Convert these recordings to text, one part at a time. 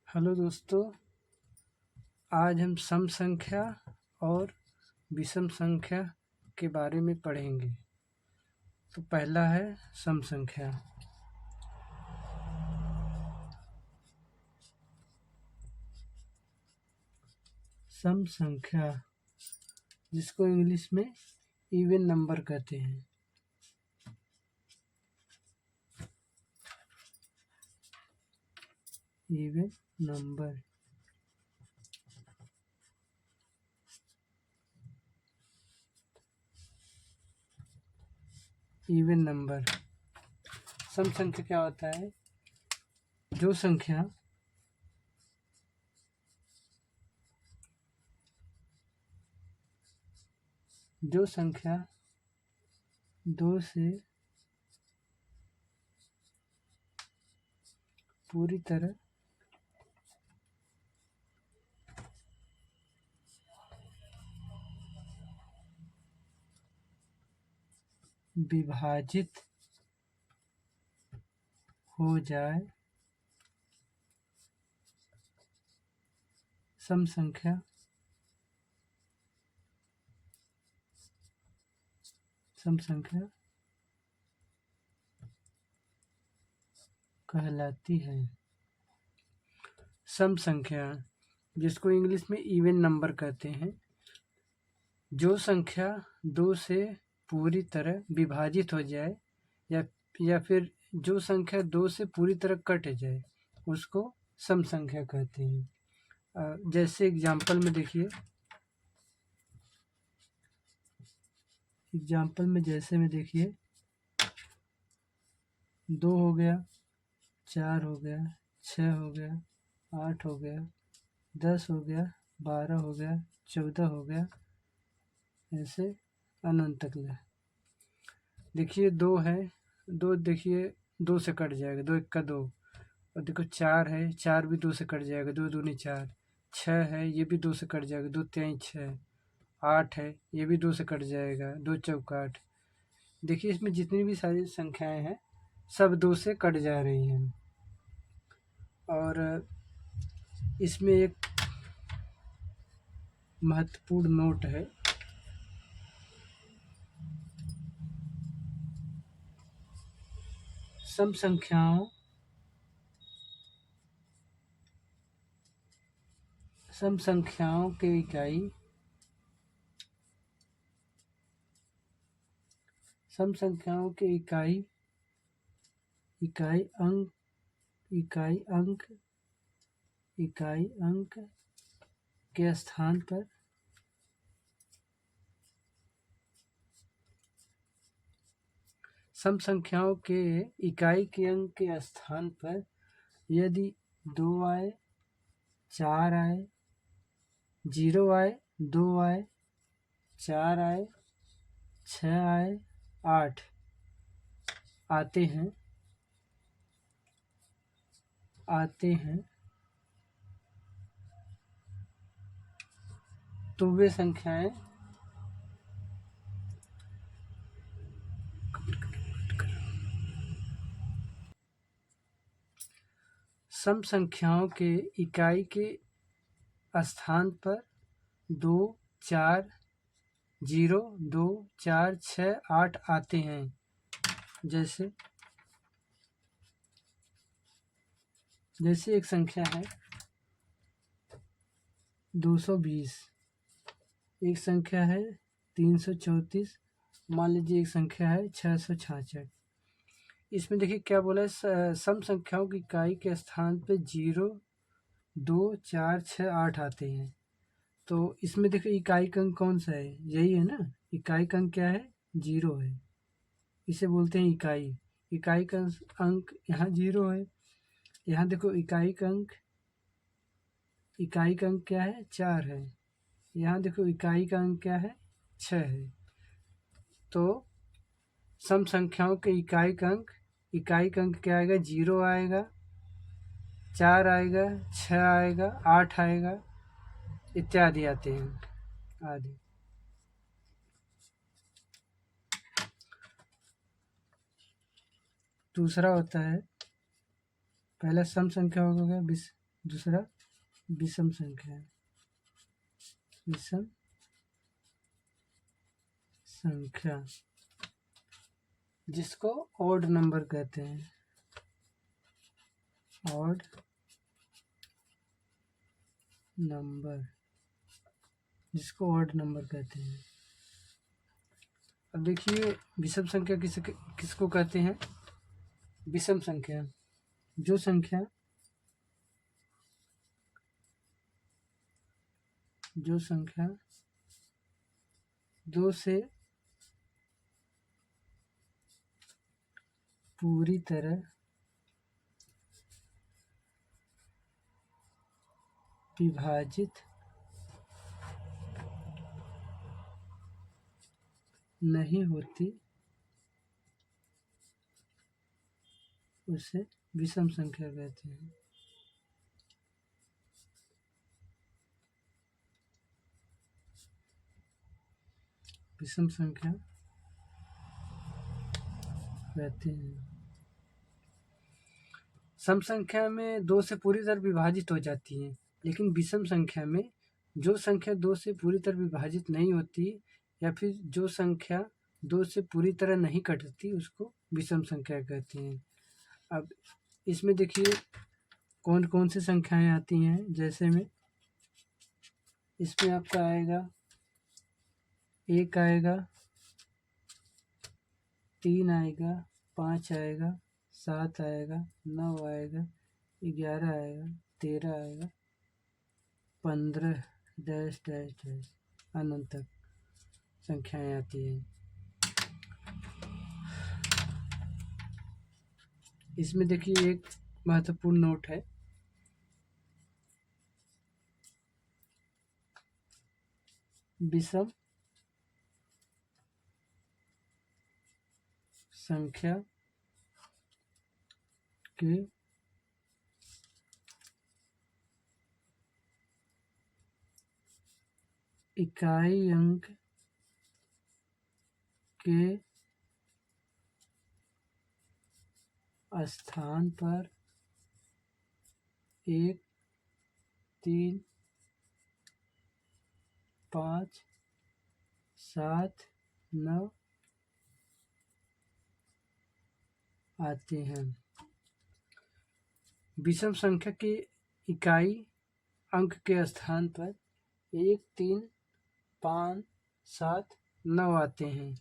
Hello दोस्तों, आज हम सम संख्या और विषम संख्या के बारे में पढ़ेंगे। तो पहला है सम संख्या। सम संख्या जिसको इंग्लिश में इवन नंबर कहते हैं। Even number. Even number. सम संख्या क्या होता है? जो संख्या दो से पूरी तरह विभाजित हो जाए, सम संख्या कहलाती है। सम संख्या जिसको इंग्लिश में इवन नंबर कहते हैं। जो संख्या दो से पूरी तरह विभाजित हो जाए या फिर जो संख्या दो से पूरी तरह कट जाए उसको सम संख्या कहते हैं। जैसे एग्जाम्पल में देखिए, जैसे में देखिए 2 हो गया, 4 हो गया, 6 हो गया, 8 हो गया, 10 हो गया, 12 हो गया, 14 हो गया, ऐसे अनंत तक ले। देखिए 2 है, 2 देखिए 2 से कट जाएगा, 2 1 का 2। और देखो 4 है, 4 भी 2 से कट जाएगा, 2 दूनी 4। 6 है, ये भी 2 से कट जाएगा, 2 3 6। 8 है, ये भी 2 से कट जाएगा, 2 चौक 8। देखिए इसमें जितनी भी सारी संख्याएं हैं सब 2 से कट जा रही हैं। और इसमें एक महत्वपूर्ण नोट है। सम संख्याओं के इकाई इकाई अंक के स्थान पर सम संख्याओं के इकाई के अंक के स्थान पर यदि 2 आए, 4 आए, 0 आए, 2 आए, 4 आए, 6 आए, 8 आते हैं तो वे संख्याएं सम संख्याओं के इकाई के स्थान पर 2, 4, 0, 2, 4, 6, 8 आते हैं। जैसे एक संख्या है 220, एक संख्या है 334, मान लीजिए एक संख्या है 666। इसमें देखिए क्या बोला है, सम संख्याओं की इकाई के स्थान पे 0, 2, 4, 6, 8 आते हैं। तो इसमें देखिए इकाई का अंक कौन सा है? यही है ना। इकाई का अंक क्या है? 0 है। इसे बोलते हैं इकाई। इकाई का अंक यहाँ 0 है। यहाँ देखो इकाई का अंक क्या है? 4 है। यहाँ देखो इकाई का अंक क्या है? 6 है। तो सम संख्याओं के इकाई का अंक क्या आएगा? 0 आएगा, 4 आएगा, 6 आएगा, 8 आएगा, इत्यादि आते हैं आदि। दूसरा होता है, पहला सम संख्या हो गया, दूसरा विषम संख्या है, विषम संख्या जिसको ऑड नंबर कहते हैं, ऑड नंबर जिसको ऑड नंबर कहते हैं। अब देखिए विषम संख्या किसको कहते हैं? विषम संख्या जो संख्या 2 से पूरी तरह विभाजित नहीं होती उसे विषम संख्या कहते हैं। विषम संख्या कहते हैं। सम संख्या में 2 से पूरी तरह विभाजित हो जाती है, लेकिन विषम संख्या में जो संख्या 2 से पूरी तरह विभाजित नहीं होती या फिर जो संख्या 2 से पूरी तरह नहीं कटती उसको विषम संख्या कहते हैं। अब इसमें देखिए कौन कौन सी संख्याएं आती हैं। जैसे में इसमें आपका आएगा 1 आएगा, 3 आएगा, 5 आएगा, 7 आएगा, 9 आएगा, 11 आएगा, 13 आएगा, 15 डैश डैश डैश अनंत तक संख्याएं आती हैं। इसमें देखिए एक महत्वपूर्ण नोट है, विषम संख्या के इकाई अंक के स्थान पर 1, 3, 5, 7, 9 आते हैं। विषम संख्या के इकाई अंक के स्थान पर 1, 3, 5, 7, 9 आते हैं।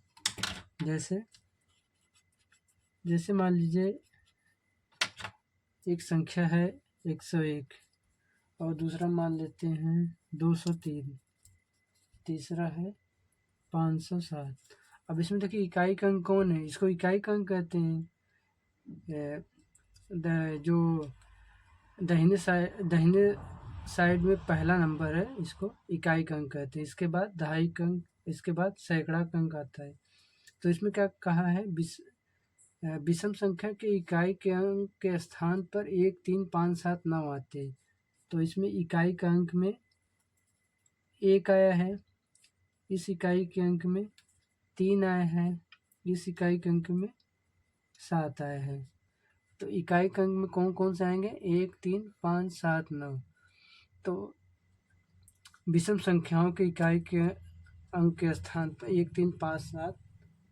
जैसे मान लीजिए एक संख्या है 101 और दूसरा मान लेते हैं 203, तीसरा है 507। अब इसमें देखिए इकाई का अंक कौन है? इसको इकाई का अंक कहते हैं। जो दाहिने साइड में पहला नंबर है इसको इकाई का अंक कहते हैं। इसके बाद दहाई का अंक, इसके बाद सैकड़ा का अंक आता है। तो इसमें क्या कहा है? विषम संख्या के इकाई के अंक के स्थान पर 1, 3, 5, 7, 9 आते हैं। तो इसमें इकाई का अंक में 1 आया है, इस इकाई के अंक में 3 आया है, इस इकाई के अंक में 7 आया है। तो इकाई के अंक में कौन कौन से आएंगे? 1, 3, 5, 7, 9। तो विषम संख्याओं के इकाई के अंक के स्थान पर 1, 3, 5, 7,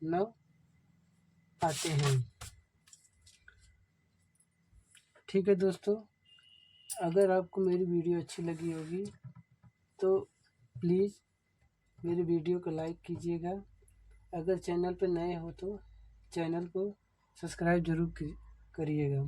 9 आते हैं। ठीक है दोस्तों, अगर आपको मेरी वीडियो अच्छी लगी होगी तो प्लीज़ मेरे वीडियो को लाइक कीजिएगा। अगर चैनल पर नए हो तो चैनल को सब्सक्राइब ज़रूर करिएगा।